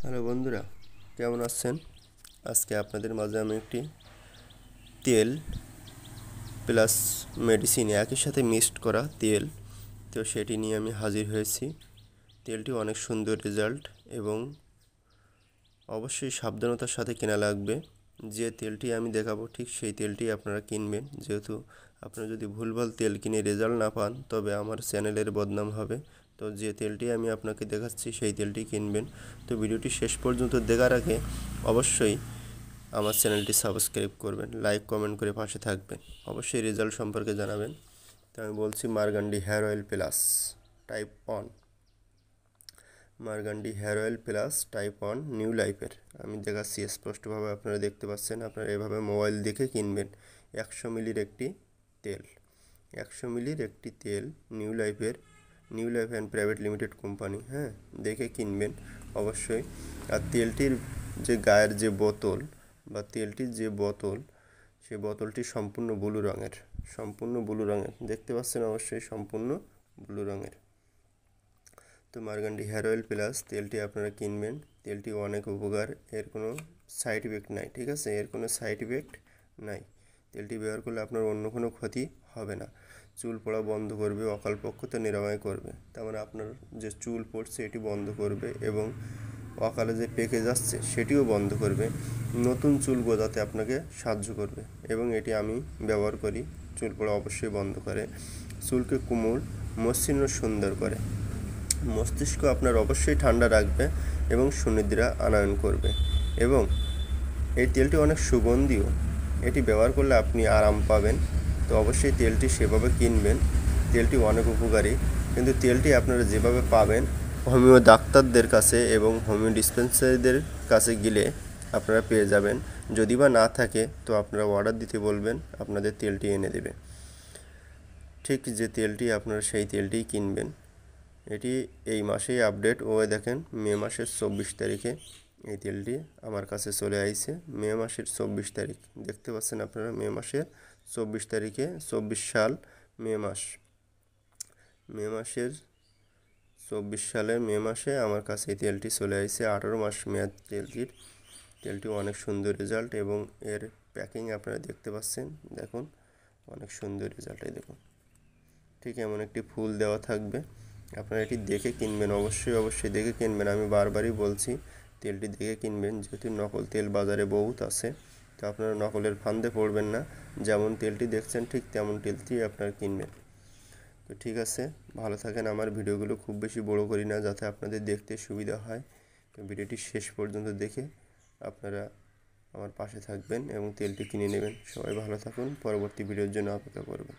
Hello বন্ধুরা, কেমন আছেন? আজকে আপনাদের মাঝে আমি একটি তেল প্লাস মেডিসিন একই সাথে মিক্সড করা তেল সেটি নিয়ে আমি হাজির হয়েছি। তেলটি অনেক সুন্দর রেজাল্ট এবং অবশ্যই সাবধানতার সাথে কেনা লাগবে। যে তেলটি আমি দেখাবো ঠিক সেই তেলটি আপনারা কিনবেন, যেহেতু আপনারা যদি ভুলভাল তেল কিনে রেজাল্ট না পান তবে আমার চ্যানেলের বদনাম হবে। তো যে তেলটি আমি আপনাকে দেখাচ্ছি সেই তেলটি কিনবেন। তো ভিডিওটি শেষ পর্যন্ত দেখার আগে অবশ্যই আমার চ্যানেলটি সাবস্ক্রাইব করবেন, লাইক কমেন্ট করে পাশে থাকবেন, অবশ্যই রেজাল্ট সম্পর্কে জানাবেন। তো আমি বলছি Marghandi hair oil plus type 1, Marghandi hair oil plus type 1 new লাইফের আমি দেখাচ্ছি স্পষ্টভাবে, আপনারা দেখতে পাচ্ছেন। আপনারা এভাবে মোবাইল দেখে কিনবেন। 100 মিলির একটি তেল, 100 মিলির একটি তেল new life and private limited company, হ্যাঁ, দেখে কিনবেন অবশ্যই। আর তেলটির যে গায়ের যে বোতল বা তেলটির যে বোতল, সেই বোতলটি সম্পূর্ণ ব্লু রঙের, দেখতে পাচ্ছেন অবশ্যই সম্পূর্ণ ব্লু রঙের। তো মারগান্ডি হেয়ার অয়েল প্লাস তেলটি আপনারা কিনবেন। তেলটি অনেক উপকার, এর কোনো সাইড ইফেক্ট নাই, ঠিক আছে, এর কোনো সাইড ইফেক্ট নাই। তেলটি ব্যবহার করলে আপনার অন্য কোনো ক্ষতি হবে না। চুল পড়া বন্ধ করবে, অকালপক্কতা নিরাময় করবে, তার মানে আপনার যে চুল পড়ছে এটি বন্ধ করবে এবং অকালে যে পেকে যাচ্ছে সেটিও বন্ধ করবে, নতুন চুল গজাতে আপনাকে সাহায্য করবে। এবং এটি আমি ব্যবহার করি, চুল পড়া অবশ্যই বন্ধ করে, চুলকে কোমল মসৃণ ও সুন্দর করে, মস্তিষ্ক আপনার অবশ্যই ঠান্ডা রাখবে এবং সুনিদ্রা আনয়ন করবে। এবং এই তেলটি অনেক সুগন্ধিও, এটি ব্যবহার করলে আপনি আরাম পাবেন। তো অবশ্যই তেলটি সেভাবে কিনবেন, তেলটি অনেক উপকারী। কিন্তু তেলটি আপনারা যেভাবে পাবেন হোমিও ডাক্তারদের কাছে এবং হোমিও ডিসপেন্সারিদের কাছে গেলে আপনারা পেয়ে যাবেন। যদি বা না থাকে তো আপনারা অর্ডার দিতে বলবেন, আপনাদের তেলটি এনে দেবে। ঠিক যে তেলটি আপনারা সেই তেলটিই কিনবেন। এটি এই মাসেই আপডেট দেখেন মে মাসের 24 তারিখে এই তেলটি আমার কাছে চলে আইছে। মে মাসের 24 তারিখ, দেখতে পাচ্ছেন আপনারা, মে মাসের 24 তারিখে, 24 সাল মে মাসের 24 সালের মে মাসে আমার কাছে এই তেলটি চলে আইছে। 18 মাস মেয়াদ তেলটি অনেক সুন্দর রেজাল্ট এবং এর প্যাকিং আপনারা দেখতে পাচ্ছেন, দেখুন অনেক সুন্দর রেজাল্ট। এই দেখুন, ঠিক এমন একটি ফুল দেওয়া থাকবে। আপনারা এটি দেখে কিনবেন, অবশ্যই দেখে কিনবেন। আমি বারবারই বলছি তেলটি দেখে কিনবেন, যেহেতু নকল তেল বাজারে বহুত আছে। তো আপনারা নকলের ফান্দে পড়বেন না, যেমন তেলটি দেখছেন ঠিক তেমন তেলটি আপনারা কিনবেন। তো ঠিক আছে, ভালো থাকেন। আমার ভিডিওগুলো খুব বেশি বড় করি না, যাতে আপনাদের দেখতে সুবিধা হয়। তো ভিডিওটি শেষ পর্যন্ত দেখে আপনারা আমার পাশে থাকবেন এবং তেলটি কিনে নেবেন। সবাই ভালো থাকুন, পরবর্তী ভিডিওর জন্য অপেক্ষা করবেন।